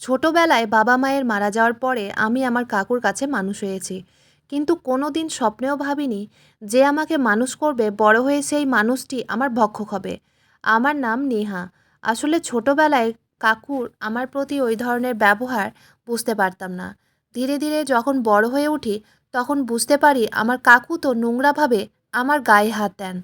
ছোটবেলায় বাবা মায়ের মারা যাওয়ার পরে আমি আমার কাকুর কাছে মানুষ হয়েছি। কিন্তু কোনো দিন স্বপ্নেও ভাবিনি যে আমাকে মানুষ করবে, বড় হয়ে সেই মানুষটি আমার ভক্ষক হবে। আমার নাম নেহা। আসলে ছোটবেলায় কাকুর আমার প্রতি ওই ধরনের ব্যবহার বুঝতে পারতাম না। ধীরে ধীরে যখন বড় হয়ে উঠি তখন বুঝতে পারি আমার কাকু তো নোংরাভাবে আমার গায়ে হাত দেন।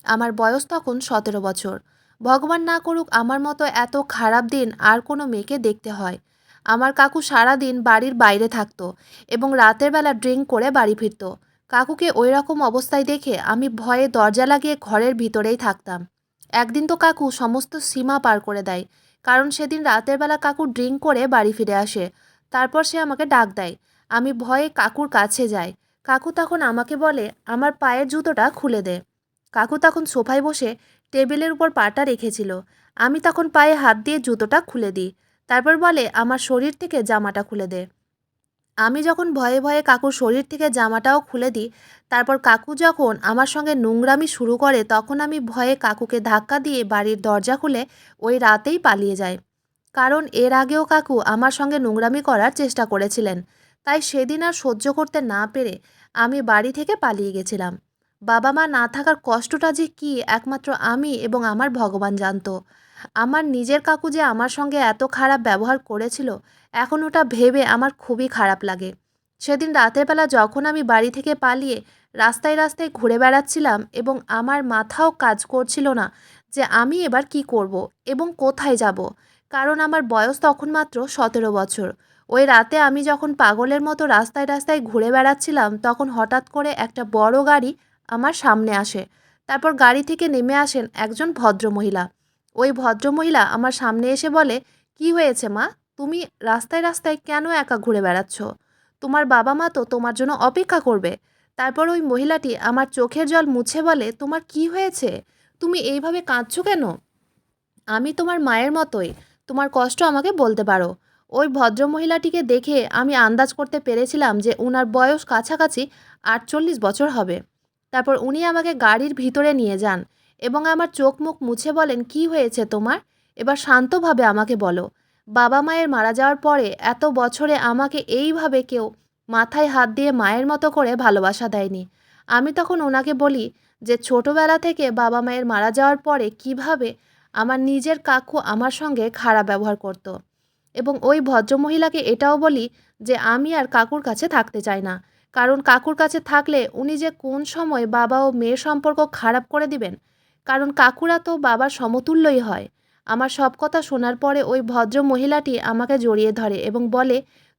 আমার বয়স তখন 17 বছর। ভগবান না করুক আমার মতো এত খারাপ দিন আর কোনো মেয়েকে দেখতে হয়। আমার কাকু সারা দিন বাড়ির বাইরে থাকতো এবং রাতের বেলা ড্রিঙ্ক করে বাড়ি ফিরতো। কাকুকে ওই রকম অবস্থায় দেখে আমি ভয়ে দরজা লাগিয়ে ঘরের ভিতরেই থাকতাম। একদিন তো কাকু সমস্ত সীমা পার করে দেয়, কারণ সেদিন রাতের বেলা কাকু ড্রিঙ্ক করে বাড়ি ফিরে আসে। তারপর সে আমাকে ডাক দেয়। আমি ভয়ে কাকুর কাছে যাই। কাকু তখন আমাকে বলে আমার পায়ের জুতোটা খুলে দে। কাকু তখন সোফায় বসে টেবিলের উপর পাটা রেখেছিল। আমি তখন পায়ে হাত দিয়ে জুতোটা খুলে দিই। তারপর বলে আমার শরীর থেকে জামাটা খুলে দে। আমি যখন ভয়ে ভয়ে কাকুর শরীর থেকে জামাটাও খুলে দিই, তারপর কাকু যখন আমার সঙ্গে নোংরামি শুরু করে তখন আমি ভয়ে কাকুকে ধাক্কা দিয়ে বাড়ির দরজা খুলে ওই রাতেই পালিয়ে যাই। কারণ এর আগেও কাকু আমার সঙ্গে নোংরামি করার চেষ্টা করেছিলেন। তাই সেদিন আর সহ্য করতে না পেরে আমি বাড়ি থেকে পালিয়ে গেছিলাম। বাবা মা না থাকার কষ্টটা যে কী একমাত্র আমি এবং আমার ভগবান জানতো। আমার নিজের কাকু যে আমার সঙ্গে এত খারাপ ব্যবহার করেছিল, এখন ওটা ভেবে আমার খুবই খারাপ লাগে। সেদিন রাতের বেলা যখন আমি বাড়ি থেকে পালিয়ে রাস্তায় রাস্তায় ঘুরে বেড়াচ্ছিলাম এবং আমার মাথাও কাজ করছিল না যে আমি এবার কি করব এবং কোথায় যাব, কারণ আমার বয়স তখন মাত্র 17 বছর। ওই রাতে আমি যখন পাগলের মতো রাস্তায় রাস্তায় ঘুরে বেড়াচ্ছিলাম তখন হঠাৎ করে একটা বড় গাড়ি আমার সামনে আসে। তারপর গাড়ি থেকে নেমে আসেন একজন ভদ্রমহিলা। ওই ভদ্রমহিলা আমার সামনে এসে বলে, কি হয়েছে মা, তুমি রাস্তায় রাস্তায় কেন একা ঘুরে বেড়াচ্ছ? তোমার বাবা মা তো তোমার জন্য অপেক্ষা করবে। তারপর ওই মহিলাটি আমার চোখের জল মুছে বলে, তোমার কি হয়েছে? তুমি এইভাবে কাঁদছো কেন? আমি তোমার মায়ের মতোই, তোমার কষ্ট আমাকে বলতে পারো। ওই ভদ্রমহিলাটিকে দেখে আমি আন্দাজ করতে পেরেছিলাম যে উনার বয়স কাছাকাছি 48 বছর হবে। তারপর উনি আমাকে গাড়ির ভিতরে নিয়ে যান এবং আমার চোখ মুখ মুছে বলেন, কি হয়েছে তোমার? এবার শান্তভাবে আমাকে বলো। বাবা মায়ের মারা যাওয়ার পরে এত বছরে আমাকে এইভাবে কেউ মাথায় হাত দিয়ে মায়ের মতো করে ভালোবাসা দেয়নি। আমি তখন ওনাকে বলি যে ছোটবেলা থেকে বাবা মায়ের মারা যাওয়ার পরে কিভাবে আমার নিজের কাকু আমার সঙ্গে খারাপ ব্যবহার করত। এবং ওই ভদ্রমহিলাকে এটাও বলি যে আমি আর কাকুর কাছে থাকতে চাই না, কারণ কাকুর কাছে থাকলে উনি যে কোন সময় বাবা ও মেয়ের সম্পর্ক খারাপ করে দিবেন, কারণ কাকুরা তো বাবার সমতুল্যই হয়। আমার সব কথা শোনার পরে ওই ভদ্র মহিলাটি আমাকে জড়িয়ে ধরে এবং বলে,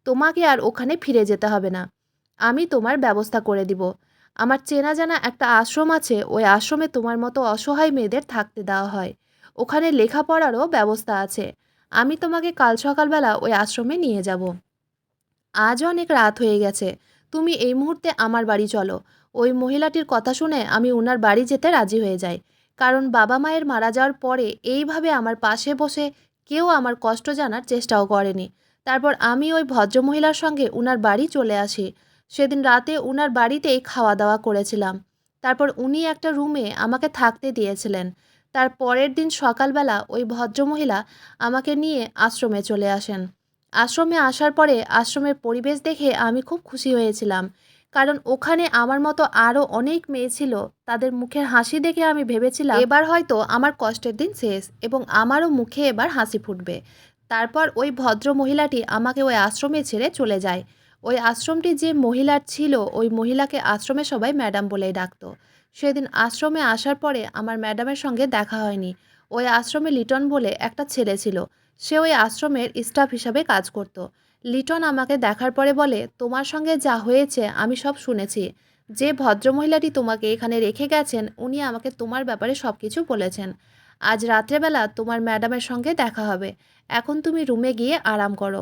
তোমাকে আর ওখানে ফিরে যেতে হবে না, আমি তোমার ব্যবস্থা করে দিব। আমার চেনা জানা একটা আশ্রম আছে, ওই আশ্রমে তোমার মতো অসহায় মেয়েদের থাকতে দেওয়া হয়। ওখানে লেখাপড়ারও ব্যবস্থা আছে। আমি তোমাকে কাল সকালবেলা ওই আশ্রমে নিয়ে যাব। আজ অনেক রাত হয়ে গেছে, তুমি এই মুহূর্তে আমার বাড়ি চলো। ওই মহিলাটির কথা শুনে আমি ওনার বাড়ি যেতে রাজি হয়ে যাই, কারণ বাবা মায়ের মারা যাওয়ার পরে এইভাবে আমার পাশে বসে কেউ আমার কষ্ট জানার চেষ্টাও করেনি। তারপর আমি ওই ভদ্রমহিলার সঙ্গে উনার বাড়ি চলে আসি। সেদিন রাতে উনার বাড়িতেই খাওয়া দাওয়া করেছিলাম। তারপর উনি একটা রুমে আমাকে থাকতে দিয়েছিলেন। তার পরের দিন সকালবেলা ওই ভদ্রমহিলা আমাকে নিয়ে আশ্রমে চলে আসেন। আশ্রমে আসার পরে আশ্রমের পরিবেশ দেখে আমি খুব খুশি হয়েছিলাম, কারণ ওখানে আমার মতো আরও অনেক মেয়ে ছিল। তাদের মুখের হাসি দেখে আমি ভেবেছিলাম এবার হয়তো আমার কষ্টের দিন শেষ এবং আমারও মুখে এবার হাসি ফুটবে। তারপর ওই ভদ্র মহিলাটি আমাকে ওই আশ্রমে ছেড়ে চলে যায়। ওই আশ্রমটি যে মহিলার ছিল, ওই মহিলাকে আশ্রমে সবাই ম্যাডাম বলেই ডাকতো। সেদিন আশ্রমে আসার পরে আমার ম্যাডামের সঙ্গে দেখা হয়নি। ওই আশ্রমে লিটন বলে একটা ছেলে ছিল, সে ওই আশ্রমের স্টাফ হিসাবে কাজ করত। লিটন আমাকে দেখার পরে বলে, তোমার সঙ্গে যা হয়েছে আমি সব শুনেছি। যে ভদ্রমহিলাটি তোমাকে এখানে রেখে গেছেন উনি আমাকে তোমার ব্যাপারে সব কিছু বলেছেন। আজ রাত্রেবেলা তোমার ম্যাডামের সঙ্গে দেখা হবে। এখন তুমি রুমে গিয়ে আরাম করো।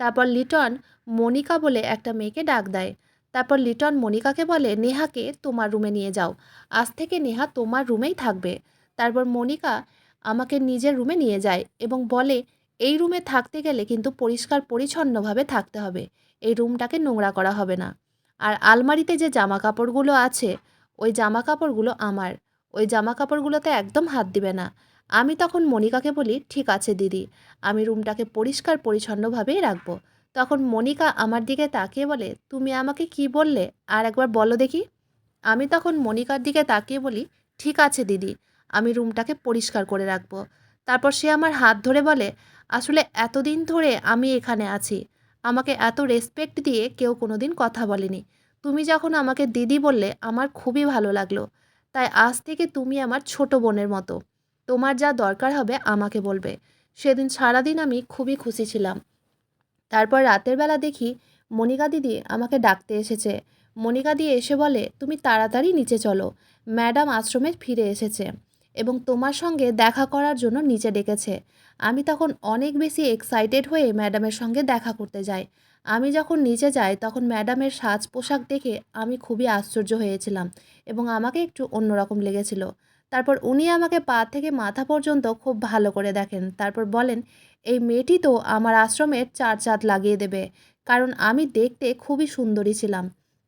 তারপর লিটন মনিকা বলে একটা মেয়েকে ডাক দেয়। তারপর লিটন মনিকাকে বলে, নেহাকে তোমার রুমে নিয়ে যাও, আজ থেকে নেহা তোমার রুমেই থাকবে। তারপর মনিকা আমাকে নিজের রুমে নিয়ে যায় এবং বলে, এই রুমে থাকতে গেলে কিন্তু পরিষ্কার পরিচ্ছন্নভাবে থাকতে হবে, এই রুমটাকে নোংরা করা হবে না। আর আলমারিতে যে জামা কাপড়গুলো আছে ওই জামা কাপড়গুলো আমার, ওই জামা কাপড়গুলোতে একদম হাত দিবে না। আমি তখন মনিকাকে বলি, ঠিক আছে দিদি, আমি রুমটাকে পরিষ্কার পরিচ্ছন্নভাবেই রাখবো। তখন মনিকা আমার দিকে তাকিয়ে বলে, তুমি আমাকে কি বললে, আর একবার বলো দেখি। আমি তখন মনিকার দিকে তাকিয়ে বলি, ঠিক আছে দিদি, আমি রুমটাকে পরিষ্কার করে রাখবো। তারপর সে আমার হাত ধরে বলে, আসলে এতদিন ধরে আমি এখানে আছি, আমাকে এত রেসপেক্ট দিয়ে কেউ কোনোদিন কথা বলেনি। তুমি যখন আমাকে দিদি বললে আমার খুবই ভালো লাগলো। তাই আজ থেকে তুমি আমার ছোট বোনের মতো। তোমার যা দরকার হবে আমাকে বলবে। সেদিন সারাদিন আমি খুবই খুশি ছিলাম। তারপর রাতের বেলা দেখি মনিকা দিদি আমাকে ডাকতে এসেছে। মনিকা দি এসে বলে, তুমি তাড়াতাড়ি নিচে চলো, ম্যাডাম আশ্রমে ফিরে এসেছে এবং তোমার সঙ্গে দেখা করার জন্য নিচে ডেকেছে। আমি তখন অনেক বেশি এক্সাইটেড হয়ে ম্যাডামের সঙ্গে দেখা করতে যাই। আমি যখন নিচে যাই তখন ম্যাডামের সাজ পোশাক দেখে আমি খুবই আশ্চর্য হয়েছিলাম এবং আমাকে একটু অন্যরকম লেগেছিল। তারপর উনি আমাকে পা থেকে মাথা পর্যন্ত খুব ভালো করে দেখেন। তারপর বলেন, এই মেয়েটি তো আমার আশ্রমের ৪ চাঁদ লাগিয়ে দেবে, কারণ আমি দেখতে খুবই সুন্দরী ছিলাম।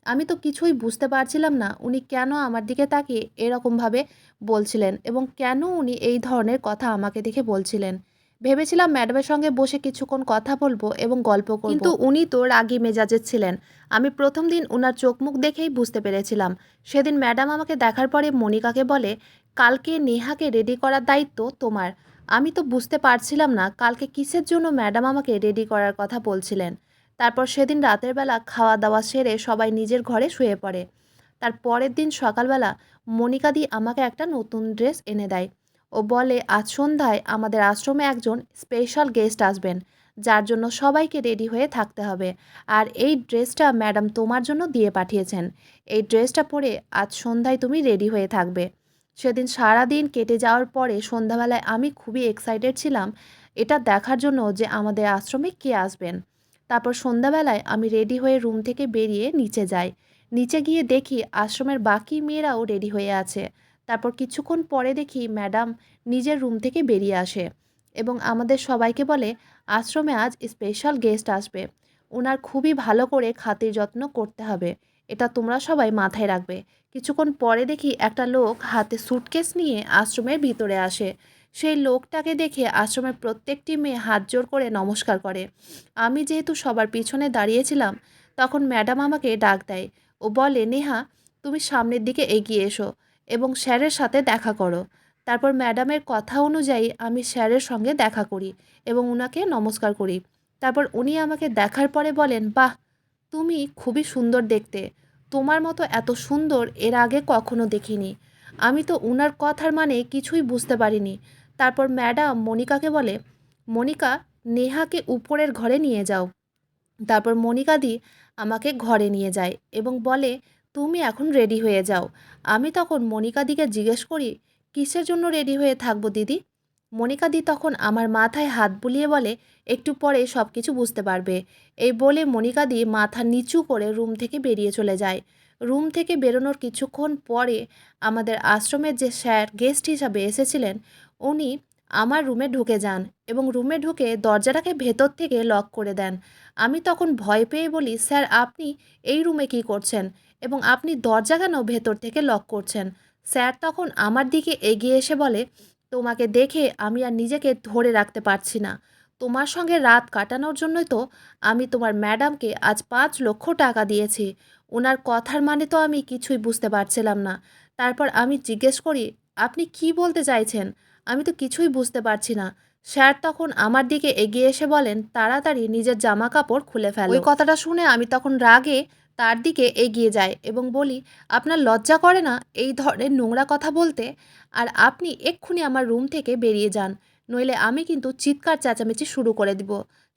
আমি তো কিছুই বুঝতে পারছিলাম না উনি কেন আমার দিকে তাকিয়ে এরকমভাবে বলছিলেন এবং কেন উনি এই ধরনের কথা আমাকে দেখে বলছিলেন। ভেবেছিলাম ম্যাডামের সঙ্গে বসে কিছুক্ষণ কথা বলবো এবং গল্প করব, কিন্তু উনি তো রাগী মেজাজের ছিলেন। আমি প্রথম দিন উনার চোখ মুখ দেখেই বুঝতে পেরেছিলাম। সেদিন ম্যাডাম আমাকে দেখার পরে মনিকাকে বলে, কালকে নেহাকে রেডি করার দায়িত্ব তোমার। আমি তো বুঝতে পারছিলাম না কালকে কিসের জন্য ম্যাডাম আমাকে রেডি করার কথা বলছিলেন। তারপর সেদিন রাতের বেলা খাওয়া দাওয়া সেরে সবাই নিজের ঘরে শুয়ে পড়ে। তার পরের দিন সকালবেলা মনিকা দি আমাকে একটা নতুন ড্রেস এনে দেয়। ও বলে, আজ সন্ধ্যায় আমাদের আশ্রমে একজন স্পেশাল গেস্ট আসবেন, যার জন্য সবাইকে রেডি হয়ে থাকতে হবে। আর এই ড্রেসটা ম্যাডাম তোমার জন্য দিয়ে পাঠিয়েছেন। এই ড্রেসটা পরে আজ সন্ধ্যায় তুমি রেডি হয়ে থাকবে। সেদিন সারাদিন কেটে যাওয়ার পরে সন্ধ্যাবেলায় আমি খুবই এক্সাইটেড ছিলাম এটা দেখার জন্য যে আমাদের আশ্রমে কে আসবেন। তারপর সন্ধ্যাবেলায় আমি রেডি হয়ে রুম থেকে বেরিয়ে নিচে যাই। নিচে গিয়ে দেখি আশ্রমের বাকি মেয়েরাও রেডি হয়ে আছে। তারপর কিছুক্ষণ পরে দেখি ম্যাডাম নিজের রুম থেকে বেরিয়ে আসে এবং আমাদের সবাইকে বলে, আশ্রমে আজ স্পেশাল গেস্ট আসবে, ওনার খুবই ভালো করে খাতির যত্ন করতে হবে, এটা তোমরা সবাই মাথায় রাখবে। কিছুক্ষণ পরে দেখি একটা লোক হাতে স্যুটকেস নিয়ে আশ্রমের ভিতরে আসে। সেই লোকটাকে দেখে আশ্রমের প্রত্যেকটি মেয়ে হাত জোড় করে নমস্কার করে। আমি যেহেতু সবার পিছনে দাঁড়িয়েছিলাম, তখন ম্যাডাম আমাকে ডাক দেয়। ও বলে, নেহা, তুমি সামনের দিকে এগিয়ে এসো এবং স্যারের সাথে দেখা করো। তারপর ম্যাডামের কথা অনুযায়ী আমি স্যারের সঙ্গে দেখা করি এবং উনাকে নমস্কার করি। তারপর উনি আমাকে দেখার পরে বলেন, বাহ, তুমি খুবই সুন্দর দেখতে, তোমার মতো এত সুন্দর এর আগে কখনো দেখিনি। আমি তো উনার কথার মানে কিছুই বুঝতে পারিনি। তারপর ম্যাডাম মনিকাকে বলে, মনিকা, নেহাকে উপরের ঘরে নিয়ে যাও। তারপর মনিকা দি আমাকে ঘরে নিয়ে যায় এবং বলে, তুমি এখন রেডি হয়ে যাও। আমি তখন মনিকা দিকে জিজ্ঞেস করি, কিসের জন্য রেডি হয়ে থাকবো দিদি? মনিকা দি তখন আমার মাথায় হাত বুলিয়ে বলে, একটু পরে সব কিছু বুঝতে পারবে। এই বলে মনিকা দি মাথা নিচু করে রুম থেকে বেরিয়ে চলে যায়। রুম থেকে বেরোনোর কিছুক্ষণ পরে আমাদের আশ্রমের যে স্যার গেস্ট হিসাবে এসেছিলেন, উনি আমার রুমে ঢুকে যান এবং রুমে ঢুকে দরজাটাকে ভেতর থেকে লক করে দেন। আমি তখন ভয় পেয়ে বলি, স্যার আপনি এই রুমে কী করছেন এবং আপনি দরজা কেন ভেতর থেকে লক করছেন? স্যার তখন আমার দিকে এগিয়ে এসে বলে, তোমাকে দেখে আমি আর নিজেকে ধরে রাখতে পারছি না। তোমার সঙ্গে রাত কাটানোর জন্যই তো আমি তোমার ম্যাডামকে আজ ৫ লক্ষ টাকা দিয়েছি। ওনার কথার মানে তো আমি কিছুই বুঝতে পারছিলাম না। তারপর আমি জিজ্ঞেস করি, আপনি কি বলতে চাইছেন? আমি তো কিছুই বুঝতে পারছি না। স্যার তখন আমার দিকে এগিয়ে এসে বলেন, তাড়াতাড়ি নিজের জামা কাপড় খুলে ফেলো। ওই কথাটা শুনে আমি তখন রাগে তার দিকে এগিয়ে যাই এবং বলি, আপনার লজ্জা করে না এই ধরনের নোংরা কথা বলতে? আর আপনি এক্ষুনি আমার রুম থেকে বেরিয়ে যান, নইলে আমি কিন্তু চিৎকার চেঁচামেচি শুরু করে দিব।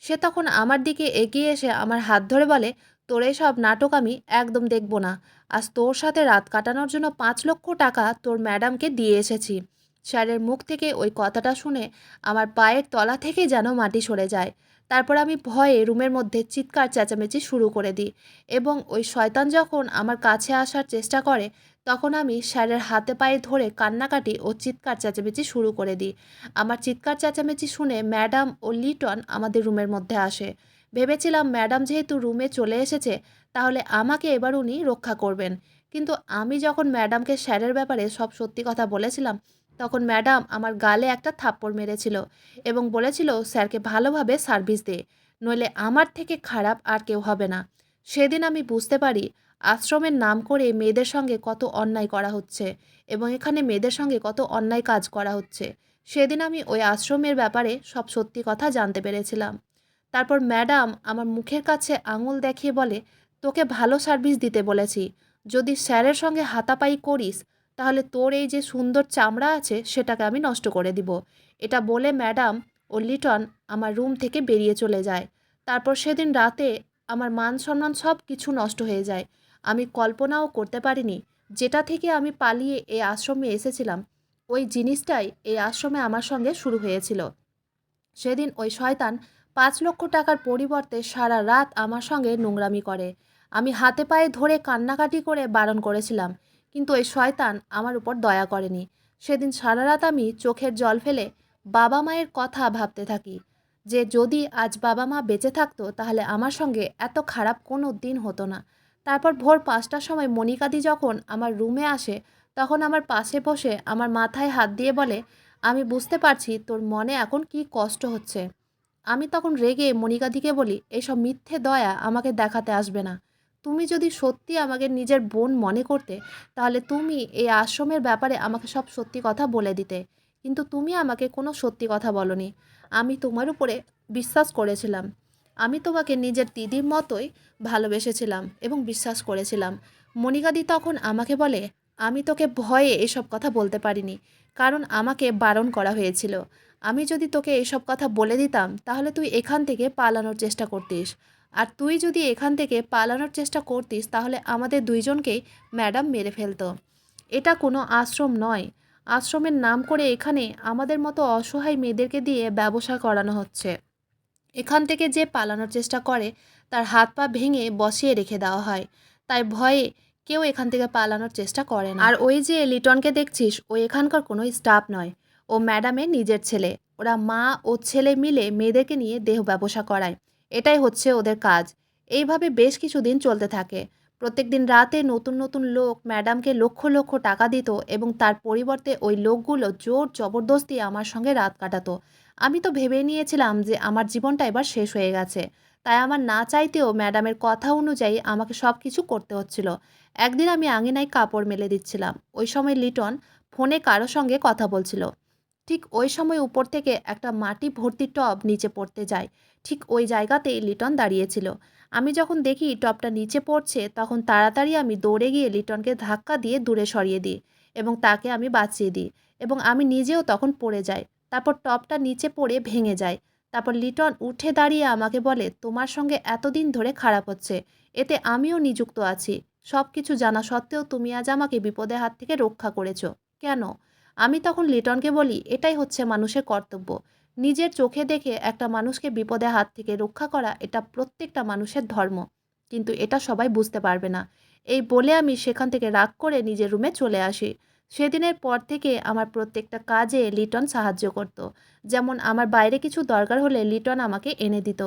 সে তখন আমার দিকে এগিয়ে এসে আমার হাত ধরে বলে, তোর এসব নাটক আমি একদম দেখব না। আজ তোর সাথে রাত কাটানোর জন্য ৫ লক্ষ টাকা তোর ম্যাডামকে দিয়ে এসেছি। স্যারের মুখ থেকে ওই কথাটা শুনে আমার পায়ের তলা থেকে যেন মাটি সরে যায়। তারপর আমি ভয়ে রুমের মধ্যে চিৎকার চেঁচামেচি শুরু করে দিই এবং ওই শয়তান যখন আমার কাছে আসার চেষ্টা করে, তখন আমি স্যারের হাতে পায়ে ধরে কান্নাকাটি ও চিৎকার চেঁচামেচি শুরু করে দিই। আমার চিৎকার চেঁচামেচি শুনে ম্যাডাম ও লিটন আমাদের রুমের মধ্যে আসে। ভেবেছিলাম ম্যাডাম যেহেতু রুমে চলে এসেছে, তাহলে আমাকে এবার উনি রক্ষা করবেন। কিন্তু আমি যখন ম্যাডামকে স্যারের ব্যাপারে সব সত্যি কথা বলেছিলাম, তখন ম্যাডাম আমার গালে একটা থাপ্পড় মেরেছিল এবং বলেছিল স্যারকে ভালোভাবে সার্ভিস দে, নইলে আমার থেকে খারাপ আর কেউ হবে না। সেদিন আমি বুঝতে পারি আশ্রমের নাম করে মেয়েদের সঙ্গে কত অন্যায় করা হচ্ছে এবং এখানে মেয়েদের সঙ্গে কত অন্যায় কাজ করা হচ্ছে। সেদিন আমি ওই আশ্রমের ব্যাপারে সব সত্যি কথা জানতে পেরেছিলাম। তারপর ম্যাডাম আমার মুখের কাছে আঙুল দেখিয়ে বলে, তোকে ভালো সার্ভিস দিতে বলেছি, যদি স্যারের সঙ্গে হাতাপাই করিস তাহলে তোর এই যে সুন্দর চামড়া আছে সেটাকে আমি নষ্ট করে দিব। এটা বলে ম্যাডাম ও লিটন আমার রুম থেকে বেরিয়ে চলে যায়। তারপর সেদিন রাতে আমার মান সম্মান সব কিছু নষ্ট হয়ে যায়। আমি কল্পনাও করতে পারিনি যেটা থেকে আমি পালিয়ে এই আশ্রমে এসেছিলাম ওই জিনিসটাই এই আশ্রমে আমার সঙ্গে শুরু হয়েছিল। সেদিন ওই শয়তান ৫ লক্ষ টাকার পরিবর্তে সারা রাত আমার সঙ্গে নোংরামি করে। আমি হাতে পায়ে ধরে কান্নাকাটি করে বারণ করেছিলাম, কিন্তু ওই শয়তান আমার উপর দয়া করেনি। সেদিন সারা রাত আমি চোখের জল ফেলে বাবা মায়ের কথা ভাবতে থাকি, যে যদি আজ বাবা মা বেঁচে থাকতো তাহলে আমার সঙ্গে এত খারাপ কোনো দিন হতো না। তারপর ভোর ৫টার সময় মনিকাদি যখন আমার রুমে আসে, তখন আমার পাশে বসে আমার মাথায় হাত দিয়ে বলে, আমি বুঝতে পারছি তোর মনে এখন কি কষ্ট হচ্ছে। আমি তখন রেগে মনিকাদিকে বলি, এসব মিথ্যে দয়া আমাকে দেখাতে আসবে না। তুমি যদি সত্যি আমাকে নিজের বোন মনে করতে তাহলে তুমি এই আশ্রমের ব্যাপারে আমাকে সব সত্যি কথা বলে দিতে, কিন্তু তুমি আমাকে কোনো সত্যি কথা বলনি। আমি তোমার উপরে বিশ্বাস করেছিলাম। আমি তোমাকে নিজের দিদির মতোই ভালোবেসেছিলাম এবং বিশ্বাস করেছিলাম। মনিকাদি তখন আমাকে বলে, আমি তোকে ভয়ে এসব কথা বলতে পারিনি, কারণ আমাকে বারণ করা হয়েছিল। আমি যদি তোকে এসব কথা বলে দিতাম তাহলে তুই এখান থেকে পালানোর চেষ্টা করতিস, আর তুই যদি এখান থেকে পালানোর চেষ্টা করতিস তাহলে আমাদের দুইজনকেই ম্যাডাম মেরে ফেলতো। এটা কোনো আশ্রম নয়। আশ্রমের নাম করে এখানে আমাদের মতো অসহায় মেয়েদেরকে দিয়ে ব্যবসা করানো হচ্ছে। এখান থেকে যে পালানোর চেষ্টা করে তার হাত পা ভেঙে বসিয়ে রেখে দেওয়া হয়। তাই ভয়ে কেউ এখান থেকে পালানোর চেষ্টা করে না। আর ওই যে লিটনকে দেখছিস, ও এখানকার কোনো স্টাফ নয়, ও ম্যাডামের নিজের ছেলে। ওরা মা ও ছেলে মিলে মেয়েদেরকে নিয়ে দেহ ব্যবসা করায়, এটাই হচ্ছে ওদের কাজ। এইভাবে বেশ কিছুদিন চলতে থাকে। প্রত্যেকদিন রাতে নতুন নতুন লোক ম্যাডামকে লক্ষ লক্ষ টাকা দিত এবং তার পরিবর্তে ওই লোকগুলো জোর জবরদস্তি আমার সঙ্গে রাত কাটাতো। আমি তো ভেবেই নিয়েছিলাম যে আমার জীবনটা এবার শেষ হয়ে গেছে। তাই আমার না চাইতেও ম্যাডামের কথা অনুযায়ী আমাকে সব কিছু করতে হচ্ছিল। একদিন আমি আঙিনায় কাপড় মেলে দিচ্ছিলাম। ওই সময় লিটন ফোনে কারো সঙ্গে কথা বলছিল। ঠিক ওই সময় উপর থেকে একটা মাটি ভর্তি টব নিচে পড়তে যায়। ঠিক ওই জায়গাতেই লিটন দাঁড়িয়েছিল। আমি যখন দেখি টবটা নিচে পড়ছে তখন তাড়াতাড়ি আমি দৌড়ে গিয়ে লিটনকে ধাক্কা দিয়ে দূরে সরিয়ে দিই এবং তাকে আমি বাঁচিয়ে দিই, এবং আমি নিজেও তখন পড়ে যাই। তারপর টবটা নিচে পড়ে ভেঙে যায়। তারপর লিটন উঠে দাঁড়িয়ে আমাকে বলে, তোমার সঙ্গে এতদিন ধরে খারাপ হচ্ছে, এতে আমিও নিযুক্ত আছি। সব কিছু জানা সত্ত্বেও তুমি আজ আমাকে বিপদের হাত থেকে রক্ষা করেছো। কেন? আমি তখন লিটনকে বলি, এটাই হচ্ছে মানুষের কর্তব্য। নিজের চোখে দেখে একটা মানুষকে বিপদের হাত থেকে রক্ষা করা, এটা প্রত্যেকটা মানুষের ধর্ম। কিন্তু এটা সবাই বুঝতে পারবে না। এই বলে আমি সেখান থেকে রাগ করে নিজের রুমে চলে আসি। সেদিনের পর থেকে আমার প্রত্যেকটা কাজে লিটন সাহায্য করত। যেমন আমার বাইরে কিছু দরকার হলে লিটন আমাকে এনে দিত,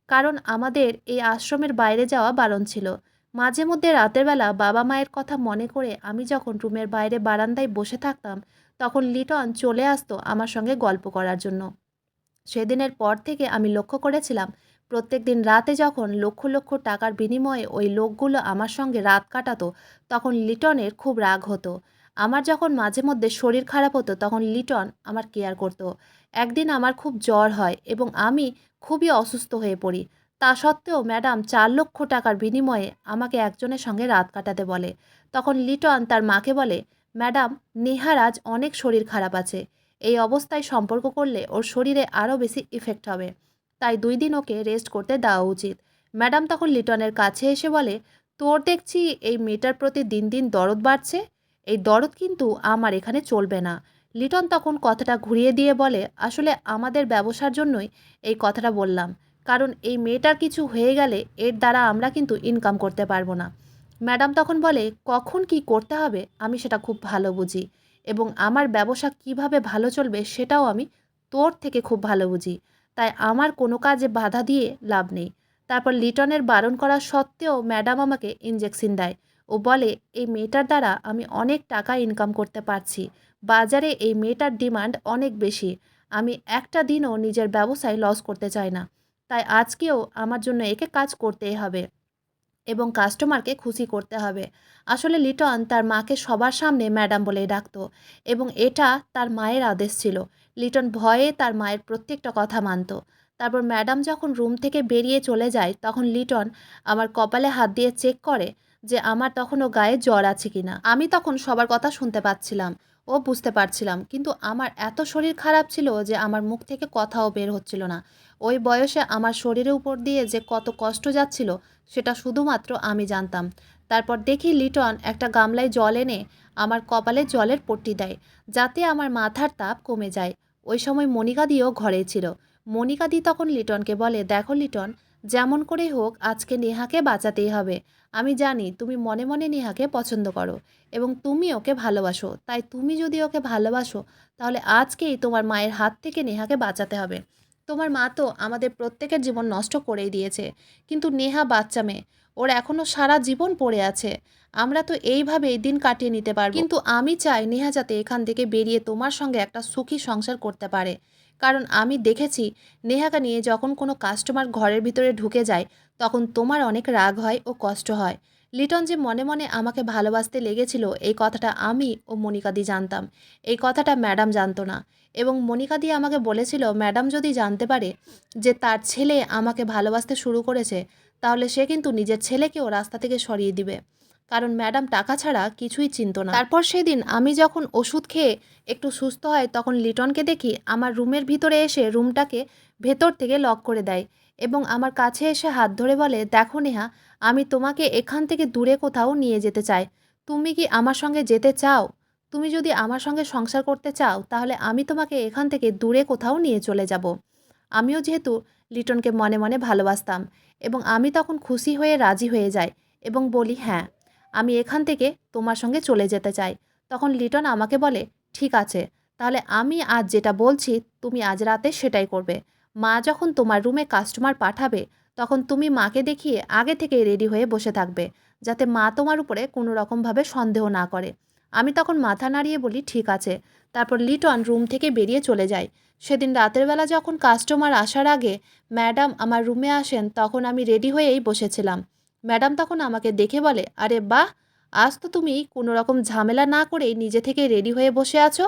কারণ আমাদের এই আশ্রমের বাইরে যাওয়া বারণ ছিল। মাঝে মধ্যে রাতের বেলা বাবা মায়ের কথা মনে করে আমি যখন রুমের বাইরে বারান্দায় বসে থাকতাম, তখন লিটন চলে আসতো আমার সঙ্গে গল্প করার জন্য। সেদিনের পর থেকে আমি লক্ষ্য করেছিলাম, প্রত্যেকদিন রাতে যখন লক্ষ লক্ষ টাকার বিনিময়ে ওই লোকগুলো আমার সঙ্গে রাত কাটাতো, তখন লিটনের খুব রাগ হতো। আমার যখন মাঝে মধ্যে শরীর খারাপ হতো তখন লিটন আমার কেয়ার করত। একদিন আমার খুব জ্বর হয় এবং আমি খুবই অসুস্থ হয়ে পড়ি। তা সত্ত্বেও ম্যাডাম ৪ লক্ষ টাকার বিনিময়ে আমাকে একজনের সঙ্গে রাত কাটাতে বলে। তখন লিটন তার মাকে বলে, ম্যাডাম, নেহার আজ অনেক শরীর খারাপ আছে, এই অবস্থায় সম্পর্ক করলে ওর শরীরে আরও বেশি ইফেক্ট হবে, তাই 2 দিন ওকে রেস্ট করতে দেওয়া উচিত। ম্যাডাম তখন লিটনের কাছে এসে বলে, তোর দেখছি এই মেয়েটার প্রতি দিন দিন দরদ বাড়ছে, এই দরদ কিন্তু আমার এখানে চলবে না। লিটন তখন কথাটা ঘুরিয়ে দিয়ে বলে, আসলে আমাদের ব্যবসার জন্যই এই কথাটা বললাম, কারণ এই মেয়েটার কিছু হয়ে গেলে এর দ্বারা আমরা কিন্তু ইনকাম করতে পারবো না। ম্যাডাম তখন বলে, কখন কি করতে হবে আমি সেটা খুব ভালো বুঝি, এবং আমার ব্যবসা কিভাবে ভালো চলবে সেটাও আমি তোর থেকে খুব ভালো বুঝি, তাই আমার কোনো কাজে বাধা দিয়ে লাভ নেই। তারপর লিটনের বারণ করা সত্ত্বেও ম্যাডাম আমাকে ইঞ্জেকশন দেয় ও বলে, এই মেয়েটার দ্বারা আমি অনেক টাকা ইনকাম করতে পারছি, বাজারে এই মেয়েটার ডিমান্ড অনেক বেশি। আমি একটা দিনও নিজের ব্যবসায় লস করতে চাই না। তাই আজকেও আমার জন্য একে কাজ করতেই হবে এবং কাস্টমারকে খুশি করতে হবে। আসলে লিটন তার মাকে সবার সামনে ম্যাডাম বলেই ডাকতো এবং এটা তার মায়ের আদেশ ছিল। লিটন ভয়ে তার মায়ের প্রত্যেকটা কথা মানত। তারপর ম্যাডাম যখন রুম থেকে বেরিয়ে চলে যায় তখন লিটন আমার কপালে হাত দিয়ে চেক করে যে আমার তখনও গায়ে জ্বর আছে কিনা। আমি তখন সবার কথা শুনতে পাচ্ছিলাম ও বুঝতে পারছিলাম, কিন্তু আমার এত শরীর খারাপ ছিল যে আমার মুখ থেকে কথাও বের হচ্ছিল না। ওই বয়সে আমার শরীরের উপর দিয়ে যে কত কষ্ট যাচ্ছিল সেটা শুধুমাত্র আমি জানতাম। তারপর দেখি লিটন একটা গামলায় জল এনে আমার কপালে জলের পট্টি দেয়, যাতে আমার মাথার তাপ কমে যায়। ওই সময় মনিকাদিও ঘরে ছিল। মনিকাদি তখন লিটনকে বলে, দেখো লিটন, যেমন করেই হোক আজকে নেহাকে বাঁচাতেই হবে। আমি জানি তুমি মনে মনে নেহাকে পছন্দ করো এবং তুমি ওকে ভালোবাসো, তাই তুমি যদি ওকে ভালোবাসো তাহলে আজকেই তোমার মায়ের হাত থেকে নেহাকে বাঁচাতে হবে। তোমার মা তো আমাদের প্রত্যেকের জীবন নষ্ট করেই দিয়েছে, কিন্তু নেহা বাচ্চা মেয়ে, ওর এখনও সারা জীবন পড়ে আছে। আমরা তো এইভাবেই দিন কাটিয়ে নিতে পারবো, কিন্তু আমি চাই নেহা যাতে এখান থেকে বেরিয়ে তোমার সঙ্গে একটা সুখী সংসার করতে পারে। কারণ আমি দেখেছি নেহাকে নিয়ে যখন কোনো কাস্টমার ঘরের ভিতরে ঢুকে যায় তখন তোমার অনেক রাগ হয় ও কষ্ট হয়। লিটন যে মনে মনে আমাকে ভালোবাসতে লেগেছিল এই কথাটা আমি ও মনিকাদি জানতাম। এই কথাটা ম্যাডাম জানতো না এবং মনিকাদি আমাকে বলেছিল ম্যাডাম যদি জানতে পারে যে তার ছেলে আমাকে ভালোবাসতে শুরু করেছে তাহলে সে কিন্তু নিজের ছেলেকেও রাস্তা থেকে সরিয়ে দিবে, কারণ ম্যাডাম টাকা ছাড়া কিছুই চিনতো না। তারপর সেদিন আমি যখন ওষুধ খেয়ে একটু সুস্থ হয় তখন লিটনকে দেখি আমার রুমের ভিতরে এসে রুমটাকে ভেতর থেকে লক করে দেয় এবং আমার কাছে এসে হাত ধরে বলে, দেখো নেহা, আমি তোমাকে এখান থেকে দূরে কোথাও নিয়ে যেতে চাই। তুমি কি আমার সঙ্গে যেতে চাও? তুমি যদি আমার সঙ্গে সংসার করতে চাও তাহলে আমি তোমাকে এখান থেকে দূরে কোথাও নিয়ে চলে যাব। আমিও যেহেতু লিটনকে মনে মনে ভালোবাসতাম এবং আমি তখন খুশি হয়ে রাজি হয়ে যাই এবং বলি, হ্যাঁ, আমি এখান থেকে তোমার সঙ্গে চলে যেতে চাই। তখন লিটন আমাকে বলে, ঠিক আছে, তাহলে আমি আজ যেটা বলছি তুমি আজ রাতে সেটাই করবে। মা যখন তোমার রুমে কাস্টমার পাঠাবে তখন তুমি মাকে দেখিয়ে আগে থেকেই রেডি হয়ে বসে থাকবে, যাতে মা তোমার উপরে কোনো রকমভাবে সন্দেহ না করে। আমি তখন মাথা নাড়িয়ে বলি, ঠিক আছে। তারপর লিটন রুম থেকে বেরিয়ে চলে যায়। সেদিন রাতের বেলা যখন কাস্টমার আসার আগে ম্যাডাম আমার রুমে আসেন তখন আমি রেডি হয়েই বসেছিলাম। ম্যাডাম তখন আমাকে দেখে বলে, আরে বাহ, আজ তো তুমি কোনো রকম ঝামেলা না করেই নিজে থেকে রেডি হয়ে বসে আছো।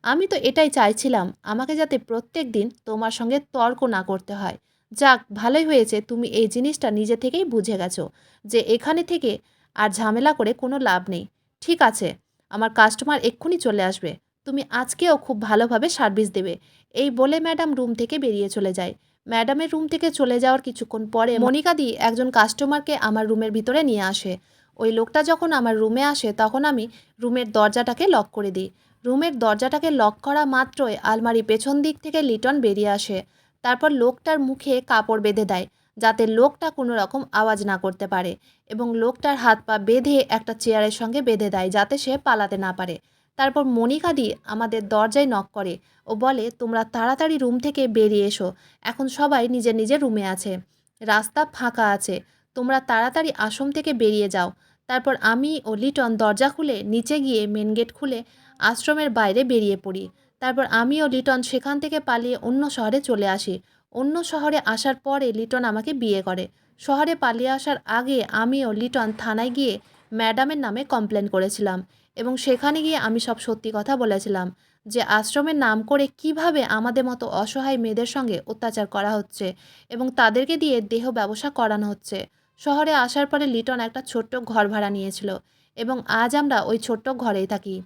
আমি তো এটাই চাইছিলাম, আমাকে যাতে প্রত্যেক দিন তোমার সঙ্গে তর্ক না করতে হয়। যাক, ভালোই হয়েছে তুমি এই জিনিসটা নিজে থেকেই বুঝে গেছো যে এখানে থেকে আর ঝামেলা করে কোনো লাভ নেই। ঠিক আছে, আমার কাস্টমার এক্ষুনি চলে আসবে, তুমি আজকেও খুব ভালোভাবে সার্ভিস দেবে। এই বলে ম্যাডাম রুম থেকে বেরিয়ে চলে যায়। ম্যাডামের রুম থেকে চলে যাওয়ার কিছুক্ষণ পরে মনিকাদি একজন কাস্টমারকে আমার রুমের ভিতরে নিয়ে আসে। ওই লোকটা যখন আমার রুমে আসে তখন আমি রুমের দরজাটাকে লক করে দিই। রুমের দরজাটাকে লক করা মাত্রই আলমারি পেছন দিক থেকে লিটন বেরিয়ে আসে। তারপর লোকটার মুখে কাপড় বেঁধে দেয় যাতে লোকটা কোনো রকম আওয়াজ না করতে পারে এবং লোকটার হাত পা বেঁধে একটা চেয়ারের সঙ্গে বেঁধে দেয় যাতে সে পালাতে না পারে। তারপর মনিকাদি আমাদের দরজায় নক করে ও বলে, তোমরা তাড়াতাড়ি রুম থেকে বেরিয়ে এসো, এখন সবাই নিজের নিজের রুমে আছে, রাস্তা ফাঁকা আছে, তোমরা তাড়াতাড়ি আশ্রম থেকে বেরিয়ে যাও। তারপর আমি ও লিটন দরজা খুলে নিচে গিয়ে মেন গেট খুলে আশ্রমের বাইরে বেরিয়ে পড়ি। তারপর আমি ও লিটন সেখান থেকে পালিয়ে অন্য শহরে চলে আসি। অন্য শহরে আসার পরে লিটন আমাকে বিয়ে করে। শহরে পালিয়ে আসার আগে আমি ও লিটন থানায় গিয়ে ম্যাডামের নামে কমপ্লেন করেছিলাম এবং সেখানে গিয়ে আমি সব সত্যি কথা বলেছিলাম যে আশ্রমের নাম করে কিভাবে আমাদের মতো অসহায় মেয়েদের সঙ্গে অত্যাচার করা হচ্ছে এবং তাদেরকে দিয়ে দেহ ব্যবসা করানো হচ্ছে। শহরে আসার পরে লিটন একটা ছোট্ট ঘর ভাড়া নিয়েছিল এবং আজ আমরা ওই ছোট্ট ঘরেই থাকি।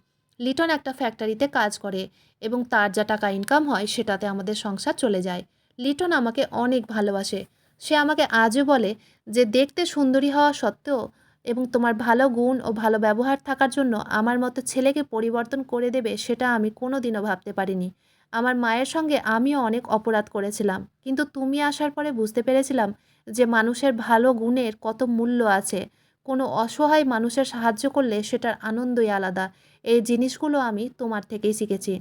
লিটন একটা ফ্যাক্টরিতে কাজ করে এবং তার যা টাকা ইনকাম হয় সেটাতে আমাদের সংসার চলে যায়। লিটন আমাকে অনেক ভালোবাসে। সে আমাকে আজও বলে যে দেখতে সুন্দরী হওয়া সত্ত্বেও এবং তোমার ভালো গুণ ও ভালো ব্যবহার থাকার জন্য আমার মতো ছেলেকে পরিবর্তন করে দেবে সেটা আমি কোনো দিনও ভাবতে পারিনি। আমার মায়ের সঙ্গে আমিও অনেক অপরাধ করেছিলাম, কিন্তু তুমি আসার পরে বুঝতে পেরেছিলাম যে মানুষের ভালো গুণের কত মূল্য আছে। কোনো অসহায় মানুষের সাহায্য করলে সেটার আনন্দই আলাদা। এই জিনিসগুলো আমি তোমার থেকেই শিখেছি।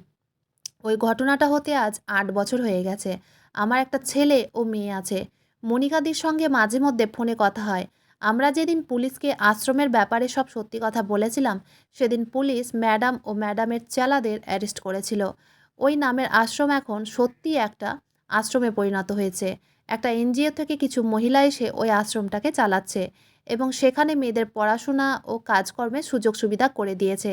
ওই ঘটনাটা হতে আজ ৮ বছর হয়ে গেছে। আমার একটা ছেলে ও মেয়ে আছে। মনিকাদির সঙ্গে মাঝে মধ্যে ফোনে কথা হয়। আমরা যেদিন পুলিশকে আশ্রমের ব্যাপারে সব সত্যি কথা বলেছিলাম, সেদিন পুলিশ ম্যাডাম ও ম্যাডামের চেলাদের অ্যারেস্ট করেছিল। ওই নামের আশ্রম এখন সত্যিই একটা আশ্রমে পরিণত হয়েছে। একটা এনজিও থেকে কিছু মহিলা এসে ওই আশ্রমটাকে চালাচ্ছে এবং সেখানে মেয়েদের পড়াশোনা ও কাজকর্মের সুযোগ সুবিধা করে দিয়েছে।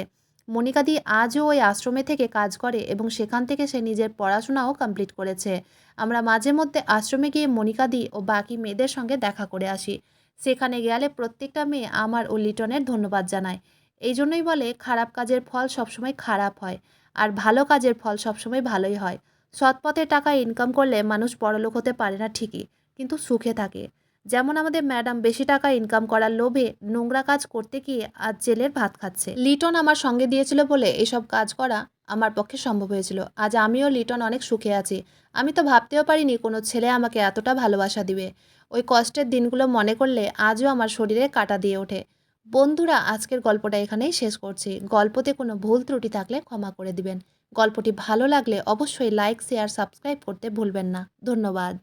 মনিকাদি আজও ওই আশ্রমে থেকে কাজ করে এবং সেখান থেকে সে নিজের পড়াশোনাও কমপ্লিট করেছে। আমরা মাঝে মধ্যে আশ্রমে গিয়ে মনিকাদি ও বাকি মেয়েদের সঙ্গে দেখা করে আসি। সেখানে গেলে প্রত্যেকটা মেয়ে আমার ও লিটনের ধন্যবাদ জানায়। এই জন্যই বলে খারাপ কাজের ফল সবসময় খারাপ হয়, আর ভালো কাজের ফল সবসময় ভালোই হয়। সৎ পথে টাকা ইনকাম করলে মানুষ বড়লোক হতে পারে না ঠিকই, কিন্তু সুখে থাকে। যেমন আমাদের ম্যাডাম বেশি টাকা ইনকাম করার লোভে নোংরা কাজ করতে গিয়ে আজ জেলের ভাত খাচ্ছে। লিটন আমার সঙ্গে দিয়েছিল বলে এসব কাজ করা আমার পক্ষে সম্ভব হয়েছিল। আজ আমিও লিটন অনেক সুখে আছি। আমি তো ভাবতেও পারিনি কোনো ছেলে আমাকে এতটা ভালোবাসা দিবে। ওই কষ্টের দিনগুলো মনে করলে আজও আমার শরীরে কাঁটা দিয়ে ওঠে। বন্ধুরা, আজকের গল্পটা এখানেই শেষ করছি। গল্পতে কোনো ভুল ত্রুটি থাকলে ক্ষমা করে দিবেন। গল্পটি ভালো লাগলে অবশ্যই লাইক, শেয়ার, সাবস্ক্রাইব করতে ভুলবেন না। ধন্যবাদ।